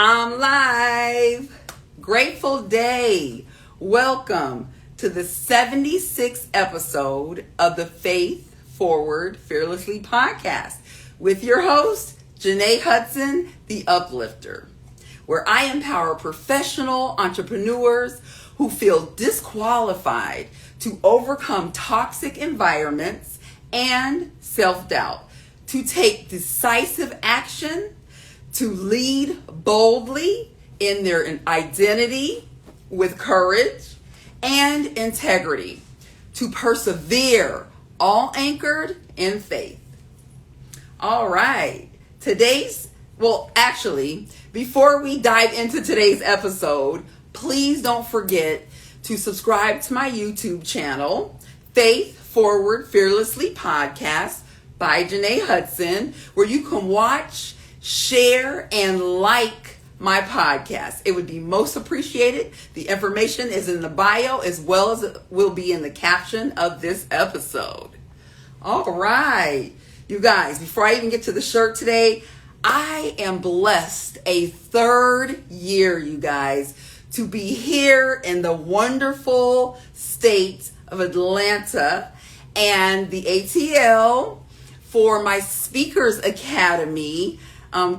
I'm live. Grateful day. Welcome to the 76th episode of the Faith Forward Fearlessly podcast with your host, Jenée Hudson, the Uplifter, where I empower professional entrepreneurs who feel disqualified to overcome toxic environments and self-doubt, to take decisive action, to lead boldly in their identity with courage and integrity, to persevere, all anchored in faith. All right. Before we dive into today's episode, please don't forget to subscribe to my YouTube channel, Faith Forward Fearlessly Podcast by Jenée Hudson, where you can watch, share, and like my podcast. It would be most appreciated. The information is in the bio as well as it will be in the caption of this episode. All right, you guys, before I even get to the shirt today, I am blessed a third year, you guys, to be here in the wonderful state of Atlanta and the ATL for my Speakers Academy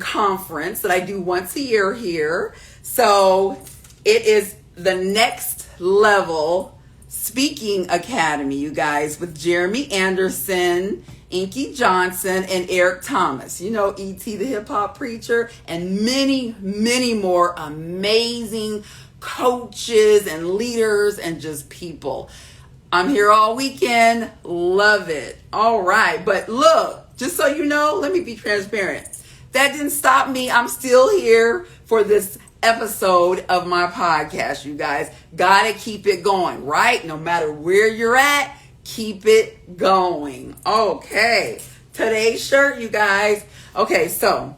conference that I do once a year here. So it is the next level speaking academy, you guys, with Jeremy Anderson, Inky Johnson, and Eric Thomas. You know, E.T. the hip hop preacher, and many, many more amazing coaches and leaders and just people. I'm here all weekend. Love it. All right. But look, just so you know, let me be transparent. That didn't stop me. I'm still here for this episode of my podcast, you guys. Gotta keep it going, right? No matter where you're at, keep it going. Okay. Today's shirt, you guys. Okay, so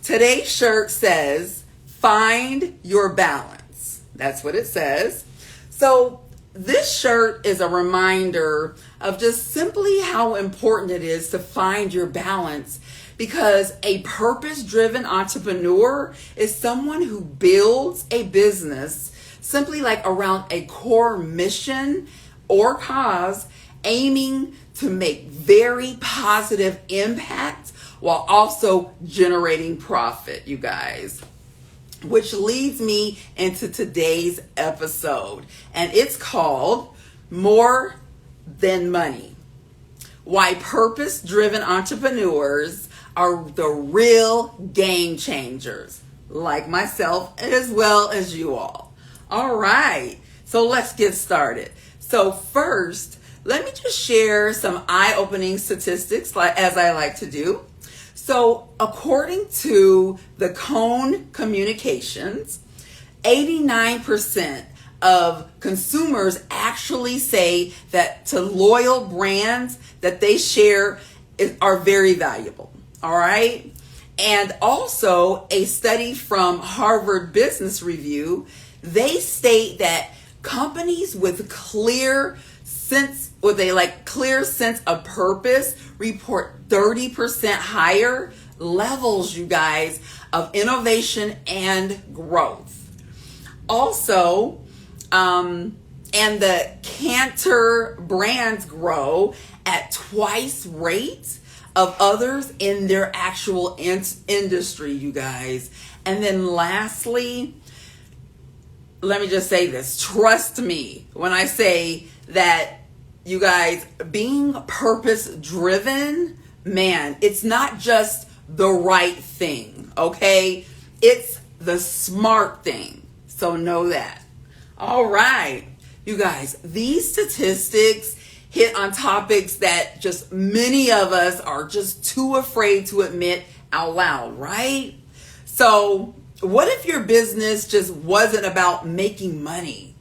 today's shirt says, find your balance. That's what it says. So this shirt is a reminder of just simply how important it is to find your balance, because a purpose-driven entrepreneur is someone who builds a business simply like around a core mission or cause, aiming to make very positive impact while also generating profit, you guys. Which leads me into today's episode, and it's called More Than Money: Why Purpose-Driven Entrepreneurs Are the Real Game Changers, like myself as well as you all. All right, so let's get started. So first, let me just share some eye-opening statistics, as I like to do. So according to the Cone Communications, 89% of consumers actually say that to loyal brands that they share are very valuable. All right. And also a study from Harvard Business Review, they state that companies with clear sense of purpose report 30% higher levels, you guys, of innovation and growth. Also, and the Cantor brands grow at twice rate of others in their actual industry, you guys. And then lastly, let me just say this. Trust me when I say that, you guys, being purpose-driven, man, it's not just the right thing, okay? It's the smart thing. So know that. All right, you guys, these statistics hit on topics that just many of us are just too afraid to admit out loud, right? So what if your business just wasn't about making money?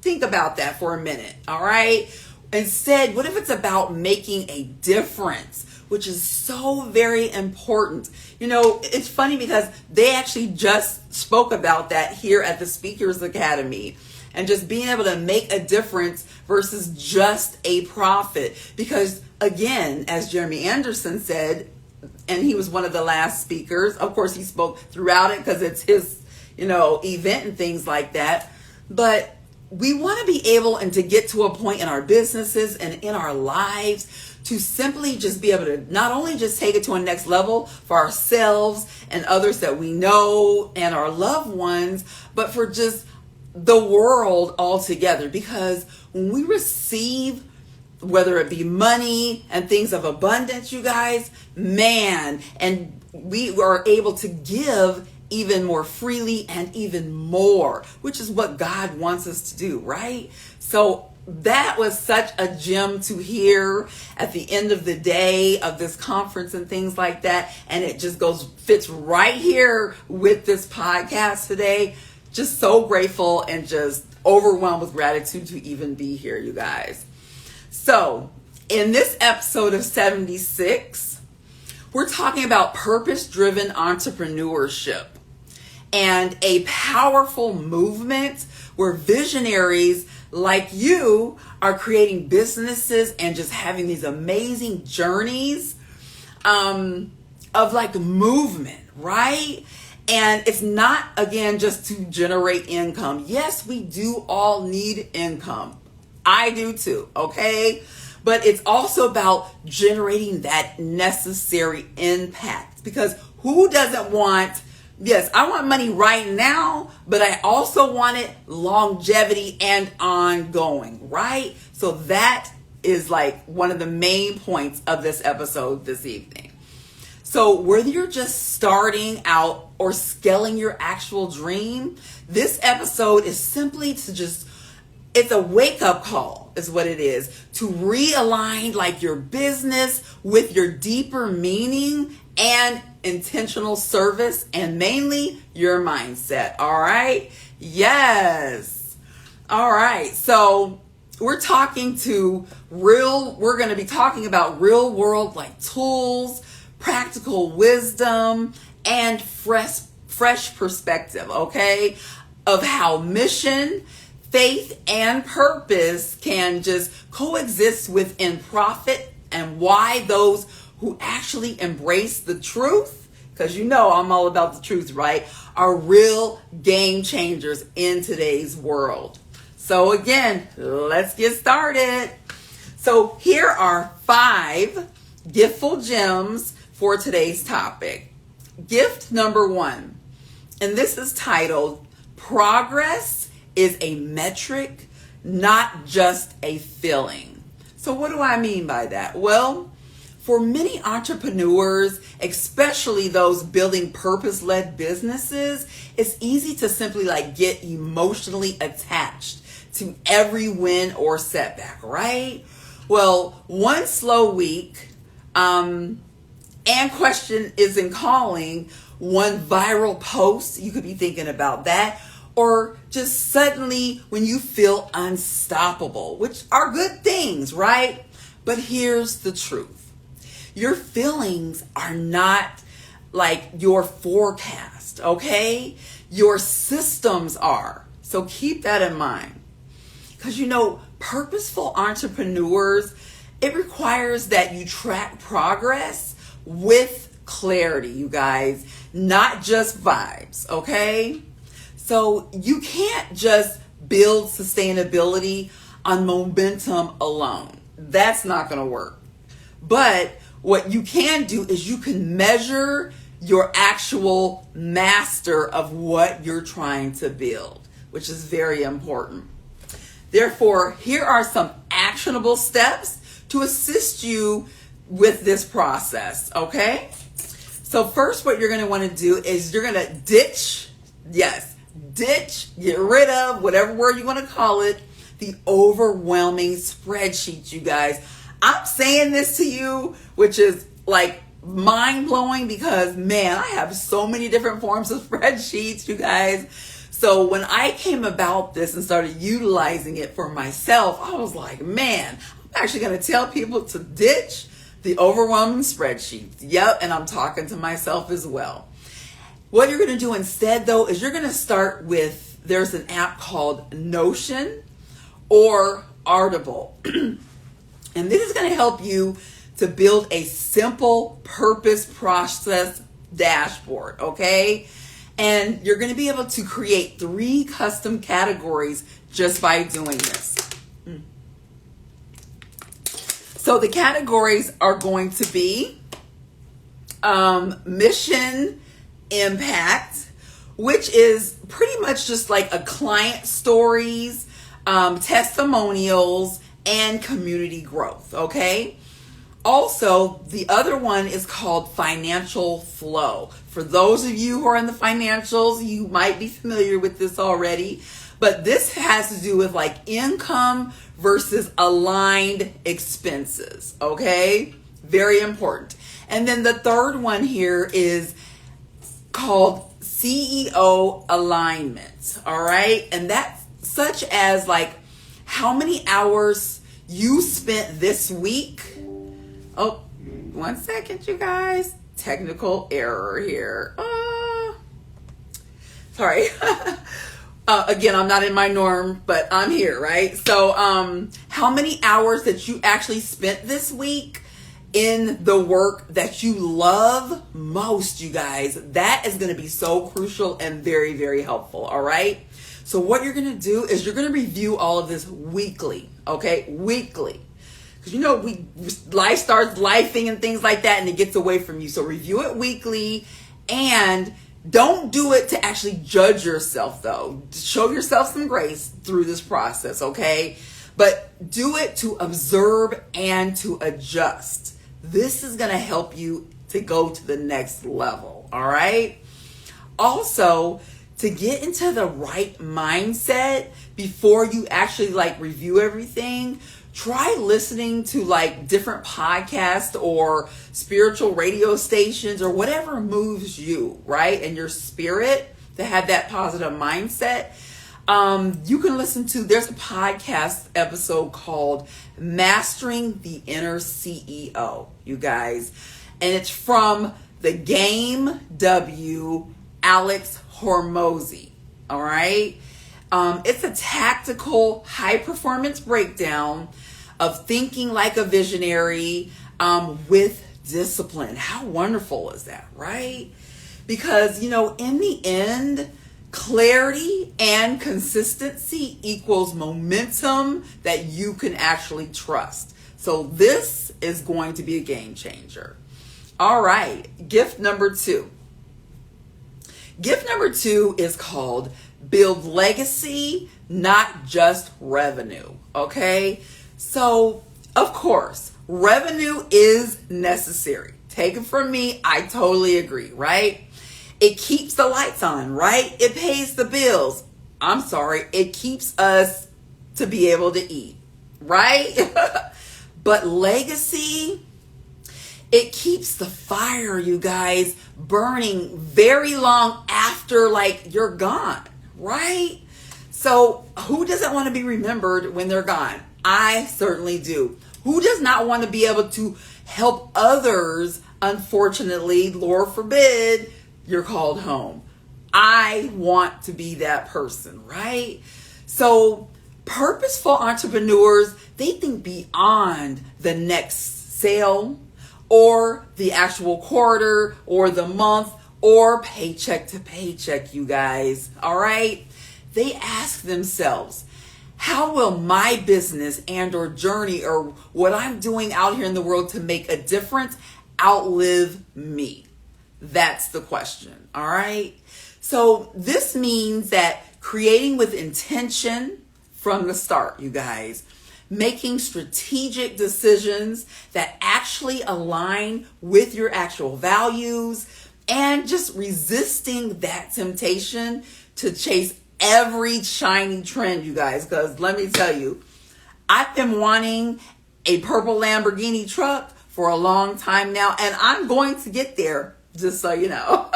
Think about that for a minute, all right? Instead, what if it's about making a difference, which is so very important? You know, it's funny because they actually just spoke about that here at the Speakers Academy, and just being able to make a difference versus just a profit. Because again, as Jeremy Anderson said, and he was one of the last speakers. Of course, he spoke throughout it because it's his, event and things like that. But we want to be able and to get to a point in our businesses and in our lives to simply just be able to not only just take it to a next level for ourselves and others that we know and our loved ones, but for just the world altogether. Because when we receive, whether it be money and things of abundance, you guys, man, and we are able to give even more freely and even more, which is what God wants us to do, right? So that was such a gem to hear at the end of the day of this conference and things like that. And it just fits right here with this podcast today. Just so grateful and just overwhelmed with gratitude to even be here, you guys. So in this episode of 76, we're talking about purpose-driven entrepreneurship and a powerful movement where visionaries like you are creating businesses and just having these amazing journeys of like movement, right? And it's not, again, just to generate income. Yes, we do all need income. I do too, okay? But it's also about generating that necessary impact, because who doesn't want, yes, I want money right now, but I also want it longevity and ongoing, right? So that is like one of the main points of this episode this evening. So whether you're just starting out or scaling your actual dream, this episode is simply to just, it's a wake-up call is what it is, to realign like your business with your deeper meaning and intentional service, and mainly your mindset. All right. Yes. All right. So we're going to be talking about real world like tools, practical wisdom, and fresh perspective, okay, of how mission, faith, and purpose can just coexist within profit, and why those who actually embrace the truth, because I'm all about the truth, right, are real game changers in today's world. So again, let's get started. So here are 5 giftful gems for today's topic. Gift number 1, and this is titled, Progress is a Metric, Not Just a Feeling. So what do I mean by that? Well, for many entrepreneurs, especially those building purpose-led businesses, it's easy to simply get emotionally attached to every win or setback, right? Well, one slow week, and question isn't calling, one viral post, you could be thinking about that, or just suddenly when you feel unstoppable, which are good things, right? But here's the truth. Your feelings are not like your forecast, okay? Your systems are. So keep that in mind. Because purposeful entrepreneurs, it requires that you track progress with clarity, you guys, not just vibes, okay? So you can't just build sustainability on momentum alone. That's not going to work. But what you can do is you can measure your actual master of what you're trying to build, which is very important. Therefore, here are some actionable steps to assist you with this process, okay? So first, what you're going to want to do is you're going to ditch, get rid of, whatever word you want to call it, the overwhelming spreadsheet, you guys. I'm saying this to you, which is mind-blowing, because man, I have so many different forms of spreadsheets, you guys. So when I came about this and started utilizing it for myself, I was like, man, I'm actually going to tell people to ditch the overwhelming spreadsheets. Yep, and I'm talking to myself as well. What you're going to do instead, though, is you're going to start with, there's an app called Notion or Artable. And this is going to help you to build a simple purpose process dashboard, okay? And you're going to be able to create 3 custom categories just by doing this. So the categories are going to be mission impact, which is pretty much just like a client stories, testimonials, and community growth, okay? Also, the other one is called financial flow. For those of you who are in the financials, you might be familiar with this already, but this has to do with like income versus aligned expenses, okay? Very important. And then the third one here is called CEO alignment, all right? And that's such as like how many hours you spent this week. Oh, 1 second, you guys. Technical error here. Sorry. Again, I'm not in my norm, but I'm here, right? So, how many hours that you actually spent this week in the work that you love most, you guys? That is going to be so crucial and very, very helpful, all right? So what you're going to do is you're going to review all of this weekly, okay? Weekly. You know, life starts lifing and things like that, and it gets away from you. So review it weekly, and don't do it to actually judge yourself, though. Show yourself some grace through this process, okay? But do it to observe and to adjust. This is going to help you to go to the next level, all right? Also, to get into the right mindset before you actually like review everything, try listening to like different podcasts or spiritual radio stations or whatever moves you, right? And your spirit to have that positive mindset. You can listen to, there's a podcast episode called Mastering the Inner CEO, you guys. And it's from the Game W, Alex Hormozy, all right? It's a tactical high performance breakdown of thinking like a visionary with discipline. How wonderful is that, right? Because, you know, in the end, clarity and consistency equals momentum that you can actually trust. So this is going to be a game changer. All right, gift number 2. Gift number 2 is called Build Legacy, Not Just Revenue, okay? So, of course, revenue is necessary. Take it from me, I totally agree, right? It keeps the lights on, right? It pays the bills. I'm sorry, it keeps us to be able to eat, right? But legacy, it keeps the fire, you guys, burning very long after like you're gone, right? So who doesn't want to be remembered when they're gone? I certainly do. Who does not want to be able to help others? Unfortunately, Lord forbid, you're called home. I want to be that person, right? So purposeful entrepreneurs, they think beyond the next sale or the actual quarter or the month or paycheck to paycheck, you guys, all right? They ask themselves, how will my business and or journey or what I'm doing out here in the world to make a difference outlive me? That's the question, all right? So this means that creating with intention from the start, you guys, making strategic decisions that actually align with your actual values, and just resisting that temptation to chase every shiny trend, you guys. Because let me tell you, I've been wanting a purple Lamborghini truck for a long time now, and I'm going to get there, just so you know.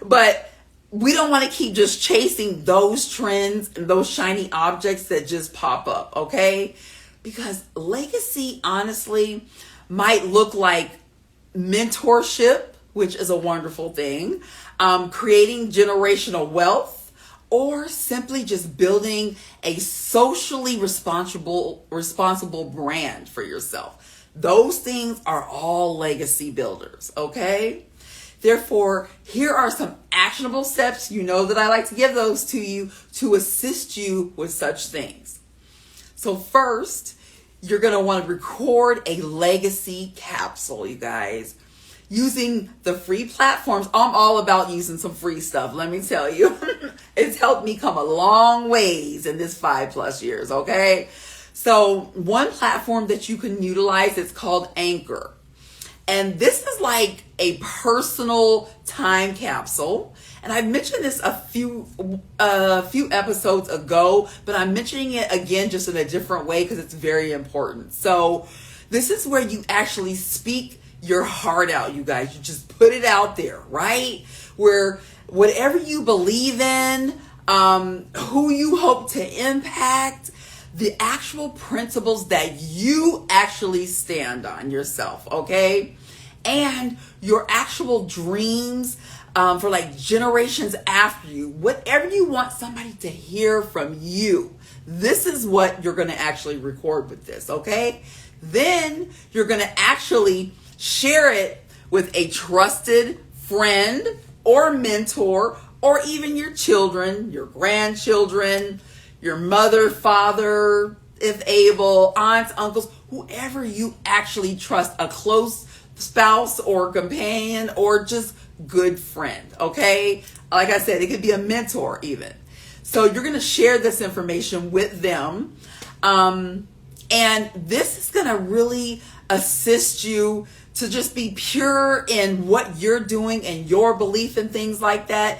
But we don't want to keep just chasing those trends and those shiny objects that just pop up, okay? Because legacy, honestly, might look like mentorship, which is a wonderful thing, creating generational wealth, or simply just building a socially responsible brand for yourself. Those things are all legacy builders, okay? Therefore, here are some actionable steps. You know that I like to give those to you to assist you with such things. So first, you're going to want to record a legacy capsule, you guys. Using the free platforms, I'm all about using some free stuff, let me tell you. It's helped me come a long ways in this 5+ years, okay? So one platform that you can utilize is called Anchor. And this is like a personal time capsule. And I mentioned this a few episodes ago, but I'm mentioning it again just in a different way because it's very important. So this is where you actually speak your heart out, you guys. You just put it out there, right? Where whatever you believe in, who you hope to impact, the actual principles that you actually stand on yourself, okay? And your actual dreams for like generations after you, whatever you want somebody to hear from you, this is what you're going to actually record with this, okay? Then you're going to actually share it with a trusted friend or mentor, or even your children, your grandchildren, your mother, father, if able, aunts, uncles, whoever you actually trust, a close spouse or companion or just good friend, okay? Like I said, it could be a mentor even. So you're going to share this information with them. And this is going to really assist you to just be pure in what you're doing and your belief in things like that.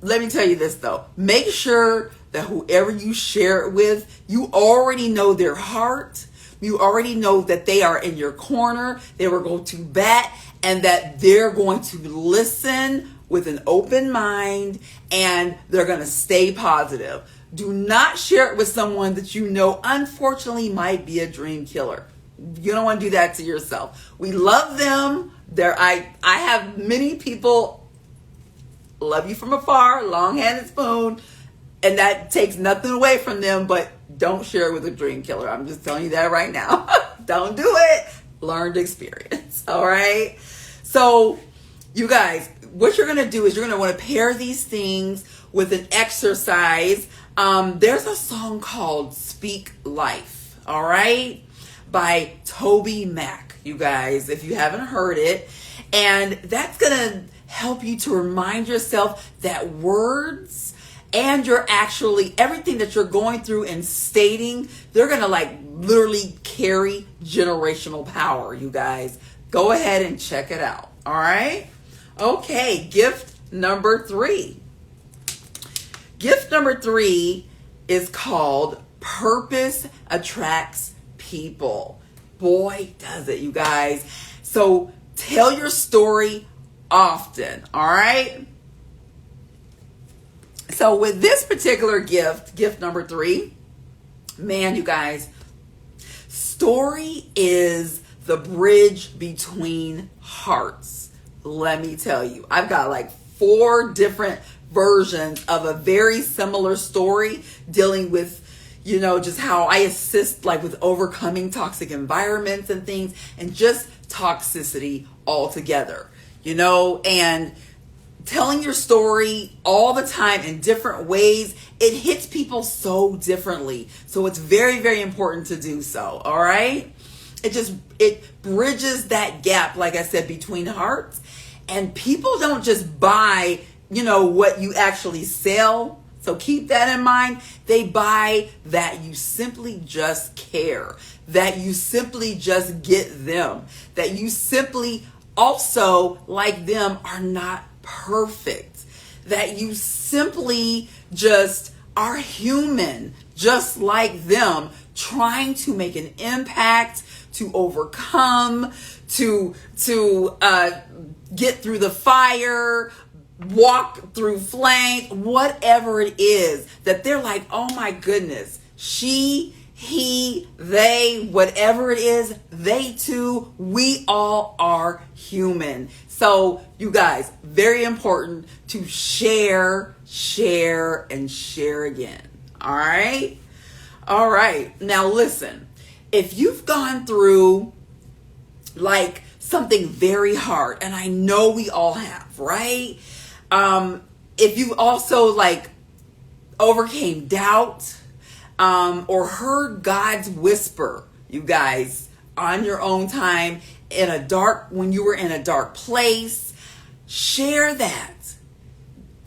Let me tell you this though. Make sure that whoever you share it with, you already know their heart. You already know that they are in your corner. They will go to bat and that they're going to listen with an open mind and they're going to stay positive. Do not share it with someone that you know unfortunately might be a dream killer. You don't want to do that to yourself. We love them. I have many people love you from afar, long-handed spoon, and that takes nothing away from them, but don't share it with a dream killer. I'm just telling you that right now. Don't do it. Learned experience. All right. So you guys, what you're going to do is you're going to want to pair these things with an exercise. There's a song called Speak Life. All right. By Toby Mac, you guys, if you haven't heard it. And that's going to help you to remind yourself that words and you're actually, everything that you're going through and stating, they're going to like literally carry generational power, you guys. Go ahead and check it out. All right. Okay. Gift number 3. Gift number 3 is called Purpose Attracts People. Boy, does it, you guys. So tell your story often. All right. So with this particular gift number 3, man, you guys, story is the bridge between hearts. Let me tell you, I've got like 4 different versions of a very similar story dealing with, you know, just how I assist like with overcoming toxic environments and things and just toxicity altogether, you know, and telling your story all the time in different ways, it hits people so differently. So it's very, very important to do so. All right. It bridges that gap, like I said, between hearts, and people don't just buy, you know, what you actually sell. So keep that in mind. They buy that you simply just care, that you simply just get them, that you simply also, like them, are not perfect, that you simply just are human, just like them, trying to make an impact, to overcome, to get through the fire, walk through flames, whatever it is, that they're like, oh my goodness, she, he, they, whatever it is, they too, we all are human. So you guys, very important to share, and share again. All right. All right. Now listen, if you've gone through like something very hard, and I know we all have, right? If you also like overcame doubt, or heard God's whisper, you guys, on your own time when you were in a dark place, share that.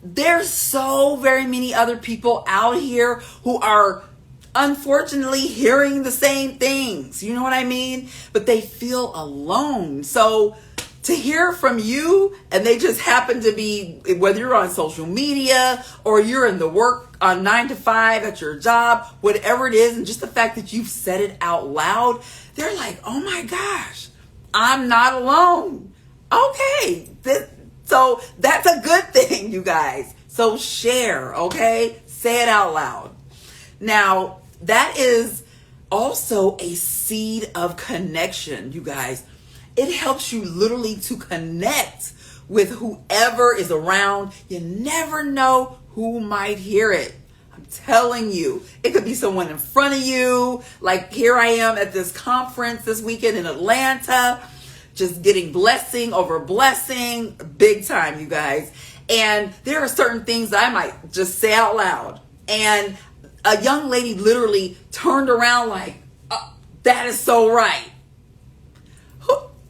There's so very many other people out here who are unfortunately hearing the same things. You know what I mean? But they feel alone. So to hear from you, and they just happen to be, whether you're on social media or you're in the work on 9 to 5 at your job, whatever it is, and just the fact that you've said it out loud, they're like, oh my gosh, I'm not alone. Okay. So that's a good thing, you guys. So share, okay? Say it out loud. Now, that is also a seed of connection, you guys. It helps you literally to connect with whoever is around. You never know who might hear it. I'm telling you, it could be someone in front of you. Like here I am at this conference this weekend in Atlanta, just getting blessing over blessing, big time, you guys. And there are certain things that I might just say out loud. And a young lady literally turned around like, that is so right.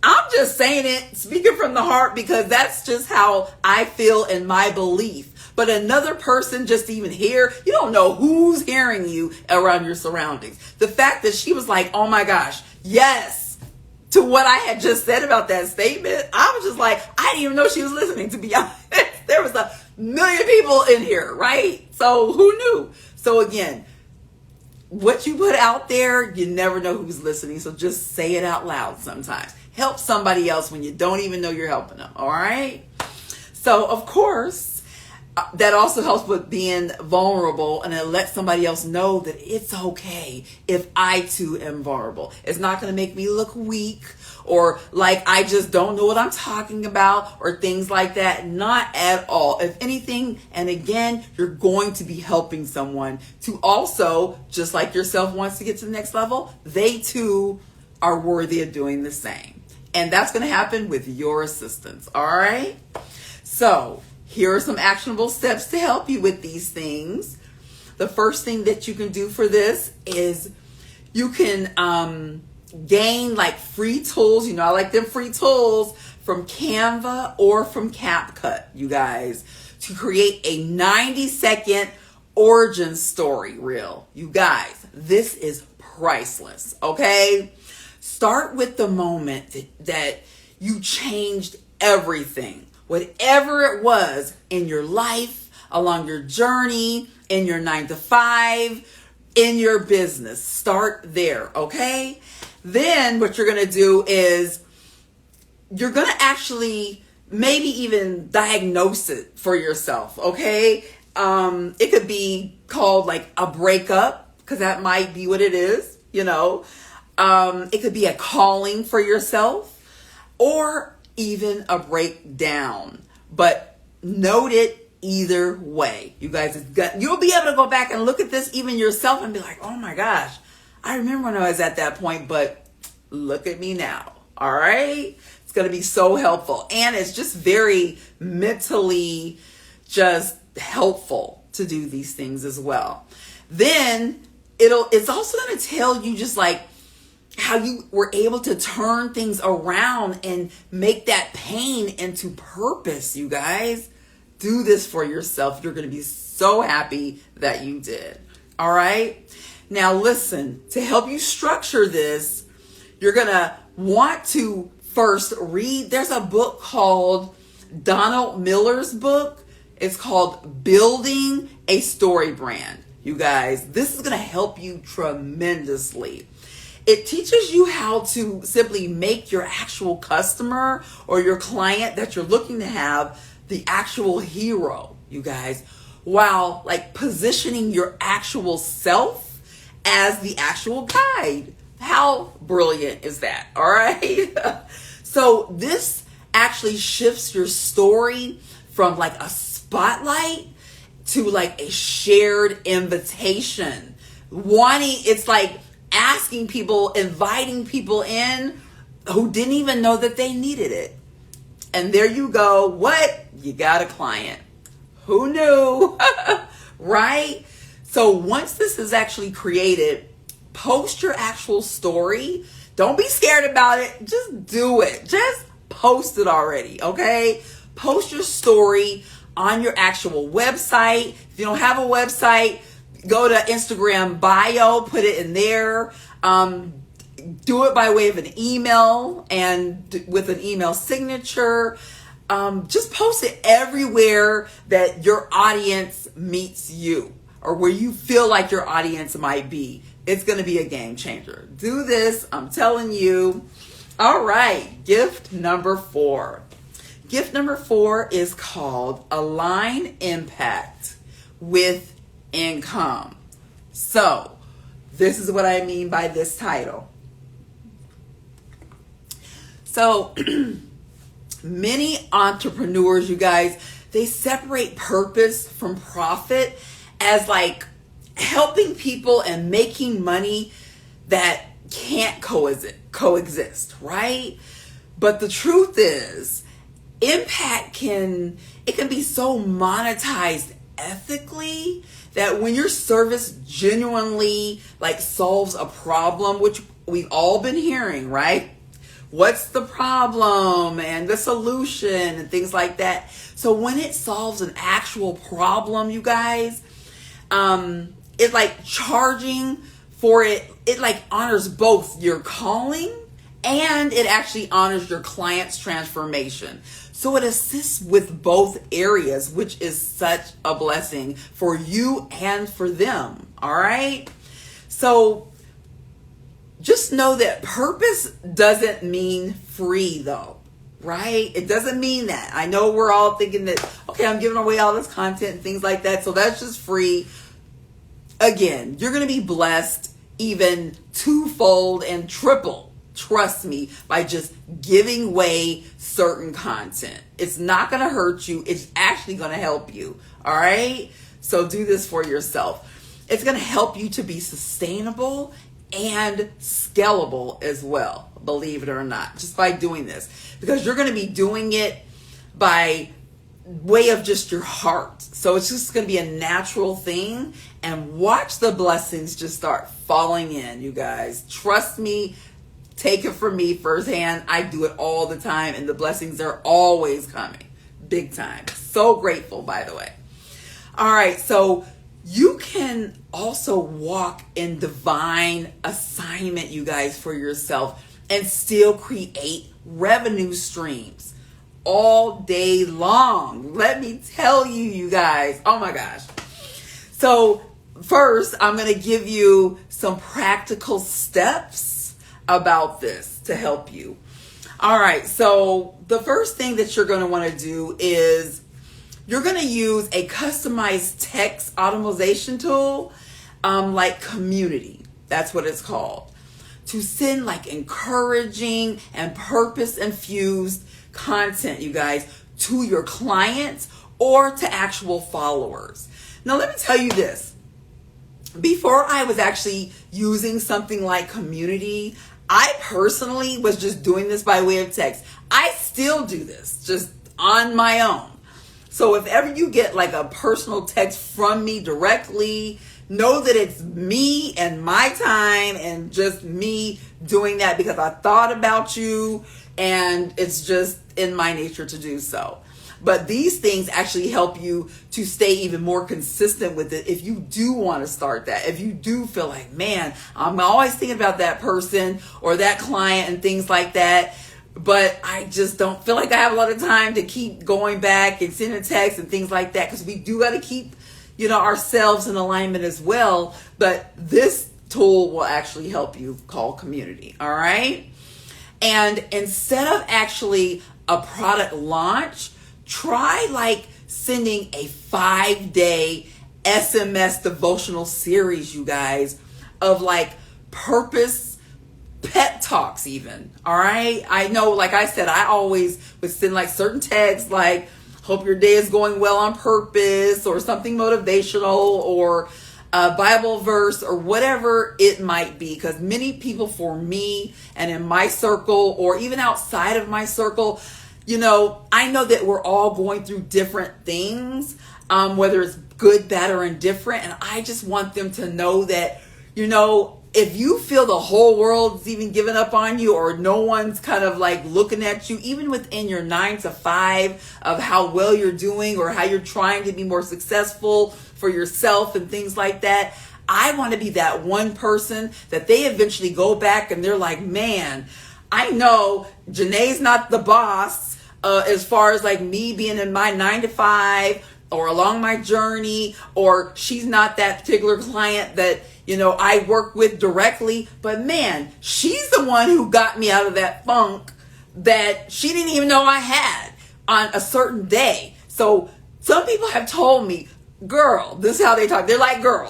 I'm just saying it, speaking from the heart, because that's just how I feel in my belief. But another person just even here, you don't know who's hearing you around your surroundings. The fact that she was like, oh my gosh, yes, to what I had just said about that statement, I was just like, I didn't even know she was listening, to be honest. There was a million people in here, right? So who knew? So again, what you put out there, you never know who's listening. So just say it out loud sometimes. Help somebody else when you don't even know you're helping them. All right. So of course, that also helps with being vulnerable, and it lets somebody else know that it's okay if I too am vulnerable. It's not going to make me look weak or like I just don't know what I'm talking about or things like that. Not at all. If anything, and again, you're going to be helping someone to also, just like yourself wants to get to the next level, they too are worthy of doing the same. And that's going to happen with your assistance. All right. So here are some actionable steps to help you with these things. The first thing that you can do for this is you can gain like free tools. You know, I like them free tools from Canva or from CapCut, you guys, to create a 90-second origin story reel. You guys, this is priceless. Okay. Start with the moment that you changed everything. Whatever it was in your life, along your journey, in your 9 to 5, in your business. Start there, okay? Then what you're going to do is you're going to actually maybe even diagnose it for yourself, okay? It could be called like a breakup, because that might be what it is, you know. It could be a calling for yourself, or even a breakdown, but note it either way. You guys, you'll be able to go back and look at this even yourself and be like, oh my gosh, I remember when I was at that point, but look at me now. All right. It's going to be so helpful. And it's just very mentally just helpful to do these things as well. Then it's also going to tell you just like how you were able to turn things around and make that pain into purpose, you guys. Do this for yourself. You're going to be so happy that you did. All right. Now listen, to help you structure this, you're going to want to first read. There's a book called Donald Miller's book. It's called Building a Story Brand. You guys, this is going to help you tremendously. It teaches you how to simply make your actual customer or your client that you're looking to have the actual hero, you guys, while like positioning your actual self as the actual guide. How brilliant is that? All right. So this actually shifts your story from like a spotlight to like a shared invitation. It's like asking people, inviting people in who didn't even know that they needed it. And there you go. What? You got a client. Who knew? Right? So once this is actually created, post your actual story. Don't be scared about it. Just do it. Just post it already, okay? Post your story on your actual website. If you don't have a website, go to Instagram bio, put it in there. Do it by way of an email and with an email signature. Just post it everywhere that your audience meets you or where you feel like your audience might be. It's going to be a game changer. Do this. I'm telling you. All right. Gift number 4. Gift number 4 is called Align Impact with Income. So this is what I mean by this title. So many entrepreneurs, you guys, they separate purpose from profit as like helping people and making money that can't coexist, right? But the truth is, impact can be so monetized ethically that when your service genuinely like solves a problem, which we've all been hearing, right? What's the problem and the solution and things like that. So when it solves an actual problem, you guys, it like charging for it like honors both your calling and it actually honors your client's transformation. So it assists with both areas, which is such a blessing for you and for them. All right. So just know that purpose doesn't mean free though, right? It doesn't mean that. I know we're all thinking that, okay, I'm giving away all this content and things like that. So that's just free. Again, you're going to be blessed even twofold and triple. Trust me, by just giving away certain content. It's not going to hurt you. It's actually going to help you. All right. So do this for yourself. It's going to help you to be sustainable and scalable as well, believe it or not, just by doing this, because you're going to be doing it by way of just your heart. So it's just going to be a natural thing, and watch the blessings just start falling in, you guys. Trust me, take it from me firsthand. I do it all the time, and the blessings are always coming big time. So grateful, by the way. All right, so you can also walk in divine assignment, you guys, for yourself and still create revenue streams all day long. Let me tell you, you guys. Oh my gosh. So first, I'm going to give you some practical steps about this to help you. All right. So the first thing that you're going to want to do is you're going to use a customized text automation tool, like Community. That's what it's called. To send like encouraging and purpose-infused content, you guys, to your clients or to actual followers. Now, let me tell you this. Before I was actually using something like Community, I personally was just doing this by way of text. I still do this just on my own. So if ever you get like a personal text from me directly, know that it's me and my time and just me doing that because I thought about you and it's just in my nature to do so. But these things actually help you to stay even more consistent with it if you do want to start that. If you do feel like, man, I'm always thinking about that person or that client and things like that, but I just don't feel like I have a lot of time to keep going back and sending texts and things like that, because we do got to keep, ourselves in alignment as well. But this tool will actually help you, call Community. All right. And instead of actually a product launch, try like sending a 5-day SMS devotional series, you guys, of like purpose pep talks even. All right. I know, like I said, I always would send like certain texts like, hope your day is going well on purpose, or something motivational, or a Bible verse or whatever it might be, because many people for me and in my circle or even outside of my circle, I know that we're all going through different things, whether it's good, bad, or indifferent. And I just want them to know that, if you feel the whole world's even giving up on you, or no one's kind of like looking at you, even within your 9 to 5 of how well you're doing or how you're trying to be more successful for yourself and things like that, I want to be that one person that they eventually go back and they're like, man, I know Jenée's not the boss as far as like me being in my 9 to 5 or along my journey, or she's not that particular client that I work with directly, but man, she's the one who got me out of that funk that she didn't even know I had on a certain day. So some people have told me, girl, this is how they talk. They're like, girl,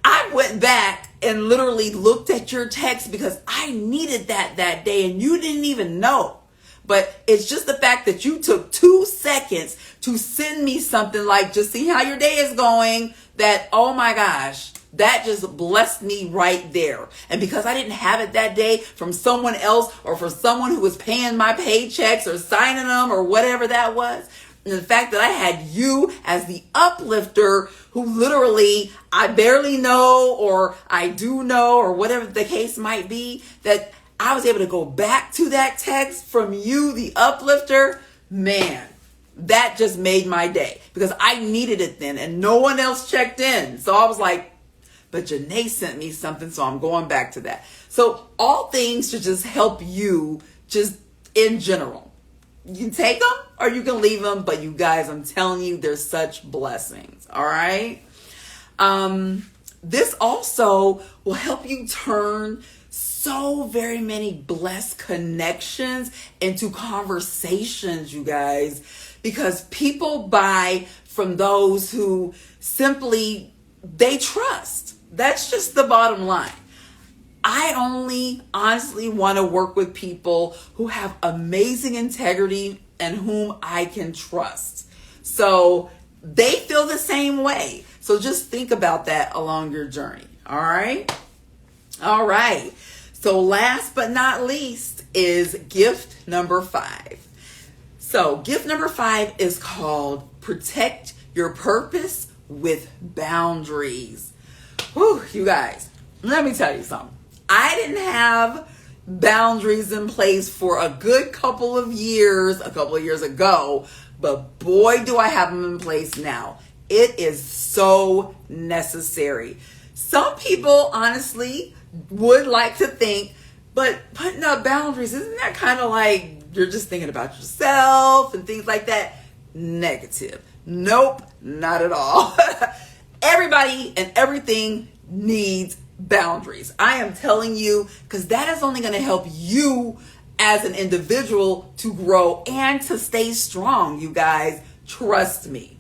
I went back and literally looked at your text because I needed that day and you didn't even know. But it's just the fact that you took 2 seconds to send me something like, just see how your day is going, that, oh my gosh, that just blessed me right there. And because I didn't have it that day from someone else or for someone who was paying my paychecks or signing them or whatever that was, and the fact that I had you as the uplifter who literally I barely know or I do know or whatever the case might be, that I was able to go back to that text from you, the uplifter, man, that just made my day because I needed it then and no one else checked in. So I was like, but Jenée sent me something, so I'm going back to that. So all things should just help you just in general. You can take them or you can leave them, but you guys, I'm telling you, they're such blessings. All right. This also will help you turn so very many blessed connections into conversations, you guys, because people buy from those who simply they trust. That's just the bottom line. I only honestly want to work with people who have amazing integrity and whom I can trust. So they feel the same way. So just think about that along your journey. All right. All right. So last but not least is gift number 5. So gift number 5 is called Protect Your Purpose with Boundaries. Whew, you guys, let me tell you something. I didn't have boundaries in place for a good couple of years ago, but boy, do I have them in place now. It is so necessary. Some people honestly would like to think, but putting up boundaries, isn't that kind of like you're just thinking about yourself and things like that? Negative. Nope, not at all. Everybody and everything needs boundaries. I am telling you, because that is only going to help you as an individual to grow and to stay strong, you guys. Trust me.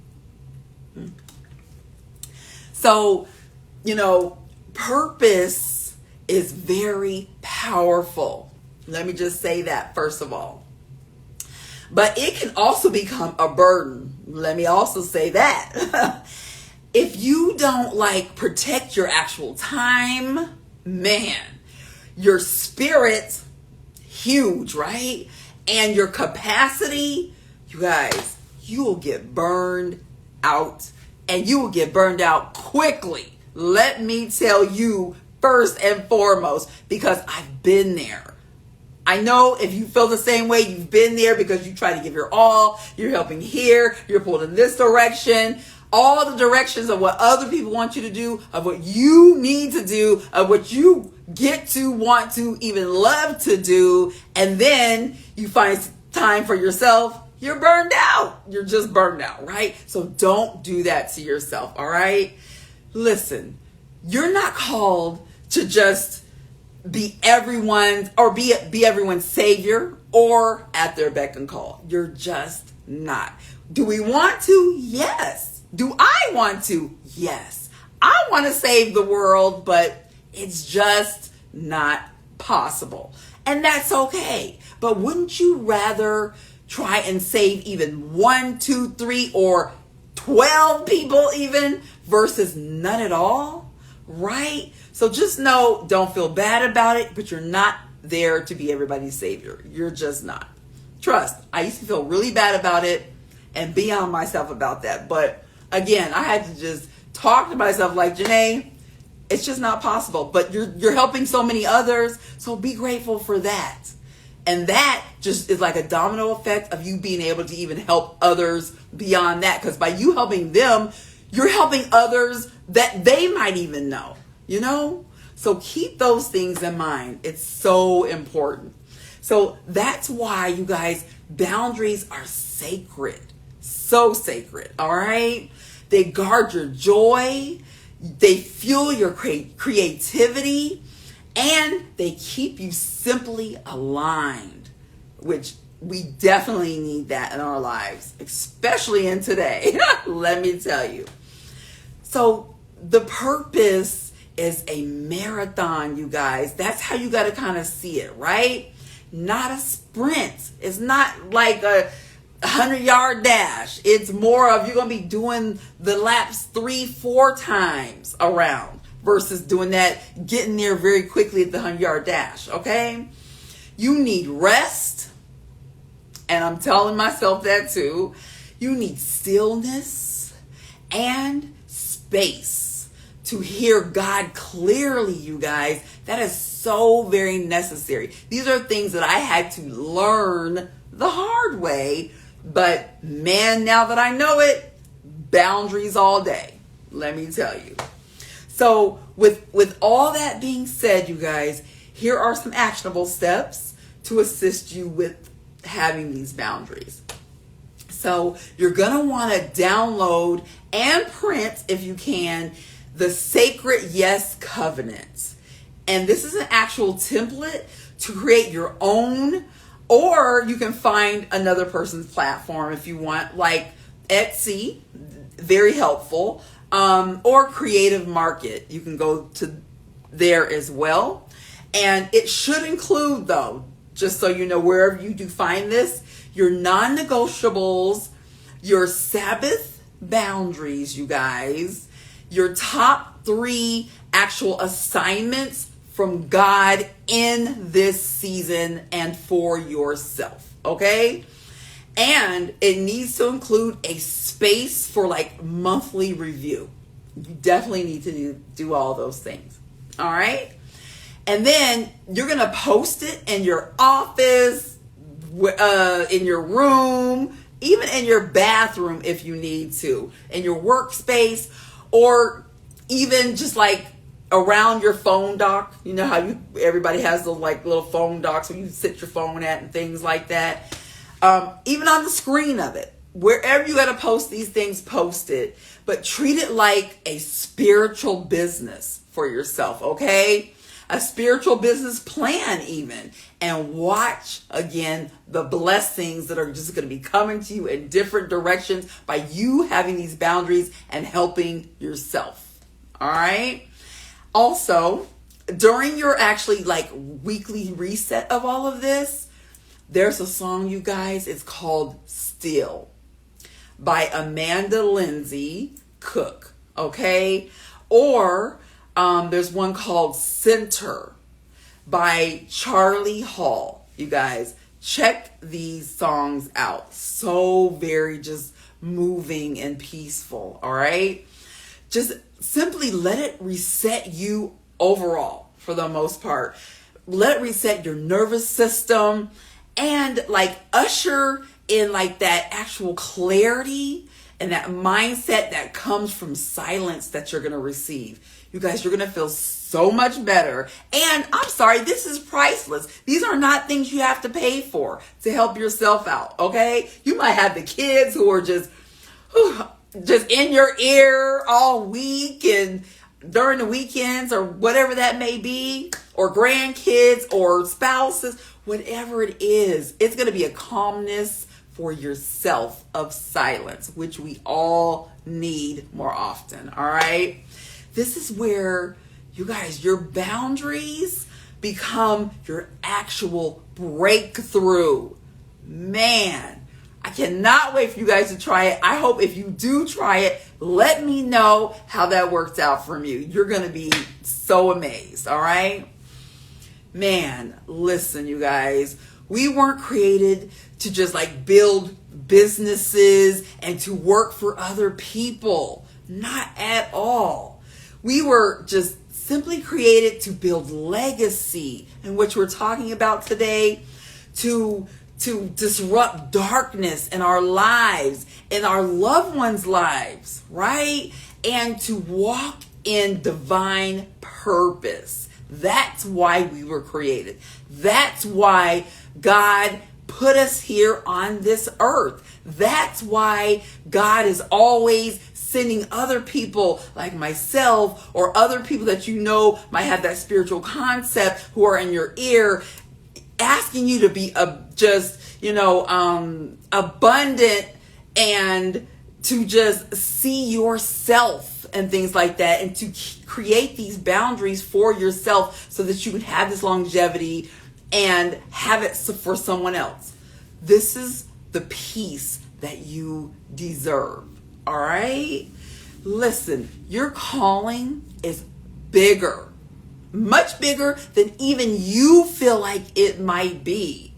So, purpose is very powerful. Let me just say that first of all. But it can also become a burden. Let me also say that. If you don't protect your actual time, man, your spirit, huge, right? And your capacity, you guys, you will get burned out, and you will get burned out quickly. Let me tell you first and foremost, because I've been there. I know if you feel the same way, you've been there because you try to give your all, you're helping here, you're pulled in this direction, all the directions of what other people want you to do, of what you need to do, of what you get to, want to, even love to do, and then you find time for yourself, you're burned out. You're just burned out, right? So don't do that to yourself, all right? Listen, you're not called to just be everyone's or be everyone's savior or at their beck and call. You're just not. Do we want to? Yes. Do I want to? Yes. I want to save the world, but it's just not possible. And that's okay. But wouldn't you rather try and save even 1, 2, 3, or 12 people even versus none at all, right? So just know, don't feel bad about it, but you're not there to be everybody's savior. You're just not. Trust, I used to feel really bad about it and be on myself about that. But again, I had to just talk to myself like, Jenée, it's just not possible. But you're helping so many others, so be grateful for that. And that just is like a domino effect of you being able to even help others beyond that. Because by you helping them, you're helping others that they might even know, you know? So keep those things in mind. It's so important. So that's why, you guys, boundaries are sacred. So sacred, all right? They guard your joy. They fuel your creativity. And they keep you simply aligned, which we definitely need that in our lives, especially in today. Let me tell you. So the purpose is a marathon, you guys. That's how you got to kind of see it, right? Not a sprint. It's not like a 100-yard dash. It's more of you're going to be doing the laps 3-4 times around versus doing that, getting there very quickly at the 100-yard dash, okay? You need rest, and I'm telling myself that too. You need stillness and space to hear God clearly, you guys. That is so very necessary. These are things that I had to learn the hard way, but man, now that I know it, boundaries all day, let me tell you. So with all that being said, you guys, here are some actionable steps to assist you with having these boundaries. So you're going to want to download and print, if you can, the Sacred Yes Covenant. And this is an actual template to create your own, or you can find another person's platform if you want, like Etsy, very helpful, or Creative Market. You can go to there as well. And it should include, though, just so you know, wherever you do find this, your non-negotiables, your Sabbath boundaries, you guys, your top 3 actual assignments from God in this season and for yourself, okay? And it needs to include a space for like monthly review. You definitely need to do all those things, all right? And then you're going to post it in your office, in your room, even in your bathroom if you need to, in your workspace, or even just like around your phone dock. You know how everybody has those like little phone docks where you sit your phone at and things like that. Even on the screen of it, wherever you got to post these things, post it, but treat it like a spiritual business for yourself, okay? A spiritual business plan even, and watch again the blessings that are just going to be coming to you in different directions by you having these boundaries and helping yourself. All right. Also, during your actually like weekly reset of all of this, there's a song, you guys. It's called Still by Amanda Lindsay Cook. Okay. Or there's one called Center by Charlie Hall. You guys, check these songs out. So very just moving and peaceful. All right. Just simply let it reset you overall for the most part. Let it reset your nervous system and like usher in like that actual clarity and that mindset that comes from silence that you're going to receive. You guys, you're going to feel so much better. And I'm sorry, this is priceless. These are not things you have to pay for to help yourself out, okay? You might have the kids who are just in your ear all week and during the weekends or whatever that may be, or grandkids or spouses, whatever it is. It's going to be a calmness for yourself of silence, which we all need more often, all right? This is where, you guys, your boundaries become your actual breakthrough. Man, I cannot wait for you guys to try it. I hope if you do try it, let me know how that worked out from you. You're going to be so amazed, all right? Man, listen, you guys, we weren't created to just like build businesses and to work for other people. Not at all. We were just simply created to build legacy, and which we're talking about today, to disrupt darkness in our lives, in our loved ones' lives, right? And to walk in divine purpose. That's why we were created. That's why God put us here on this earth. That's why God is always sending other people like myself or other people that you know might have that spiritual concept who are in your ear, asking you to be abundant and to just see yourself and things like that, and to create these boundaries for yourself so that you can have this longevity and have it for someone else. This is the peace that you deserve. All right? Listen, your calling is bigger, much bigger than even you feel like it might be.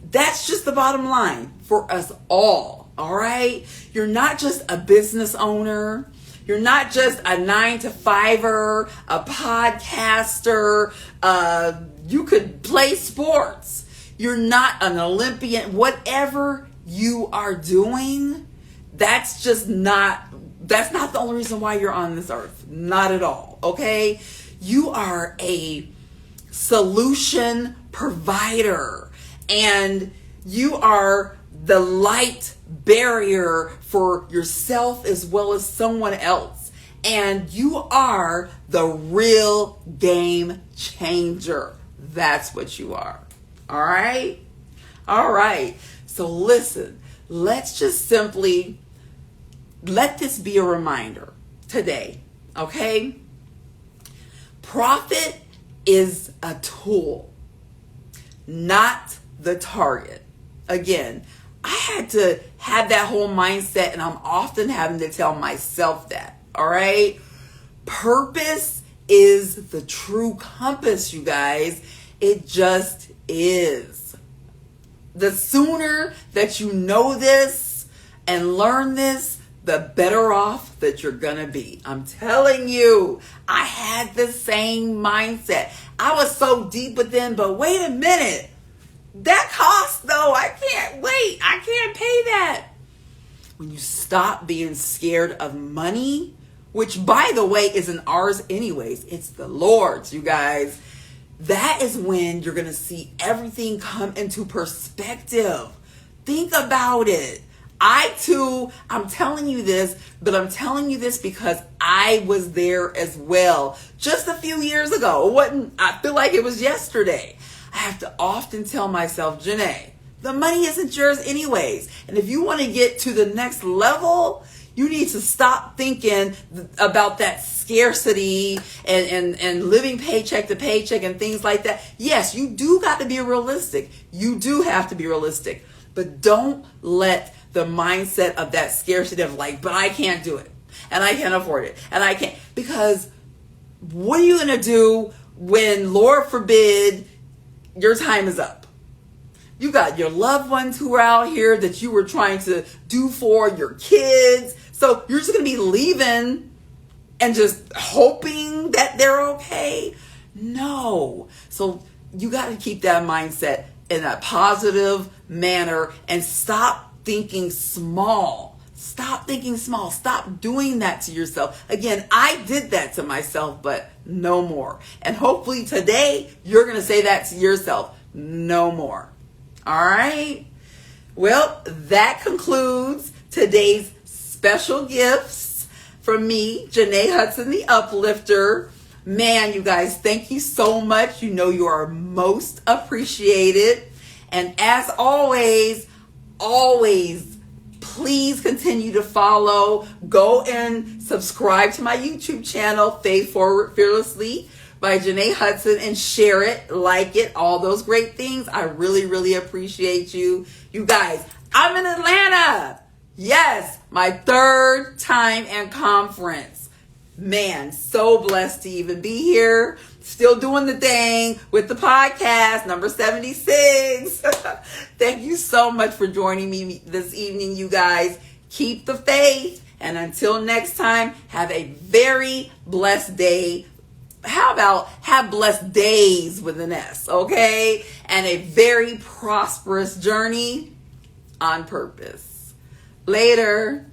That's just the bottom line for us all. All right? You're not just a business owner. You're not just a 9-to-5er, a podcaster. You could play sports. You're not an Olympian. Whatever you are doing, that's not the only reason why you're on this earth. Not at all. Okay? You are a solution provider, and you are the light barrier for yourself as well as someone else. And you are the real game changer. That's what you are. All right? All right. So listen, let's just simply let this be a reminder today, okay? Profit is a tool, not the target. Again, I had to have that whole mindset, and I'm often having to tell myself that, all right? Purpose is the true compass, you guys. It just is. The sooner that you know this and learn this, the better off that you're gonna be. I'm telling you, I had the same mindset. I was so deep within, but wait a minute. That cost though, I can't wait. I can't pay that. When you stop being scared of money, which by the way isn't ours anyways, it's the Lord's, you guys. That is when you're going to see everything come into perspective. Think about it. I'm telling you this, but I'm telling you this because I was there as well. Just a few years ago. I feel like it was yesterday. I have to often tell myself, Jenée, the money isn't yours anyways. And if you want to get to the next level, you need to stop thinking about that scarcity and living paycheck to paycheck and things like that. Yes, you do got to be realistic. You do have to be realistic. But don't let the mindset of that scarcity of like, but I can't do it. And I can't afford it. And I can't. Because what are you going to do when, Lord forbid, your time is up? You got your loved ones who are out here that you were trying to do for, your kids. So you're just going to be leaving and just hoping that they're okay? No. So you got to keep that mindset in a positive manner and stop thinking small. Stop thinking small. Stop doing that to yourself. Again, I did that to myself, but no more. And hopefully today you're going to say that to yourself. No more. All right. Well, that concludes today's special gifts from me, Jenée Hudson, the Uplifter. Man, you guys, thank you so much. You know you are most appreciated. And as always, please continue to follow. Go and subscribe to my YouTube channel, Faith Forward Fearlessly by Jenée Hudson, and share it, like it, all those great things. I really, really appreciate you. You guys, I'm in Atlanta. Yes, my third time in conference. Man, so blessed to even be here. Still doing the thing with the podcast, number 76. Thank you so much for joining me this evening, you guys. Keep the faith. And until next time, have a very blessed day. How about have blessed days with an S, okay? And a very prosperous journey on purpose. Later.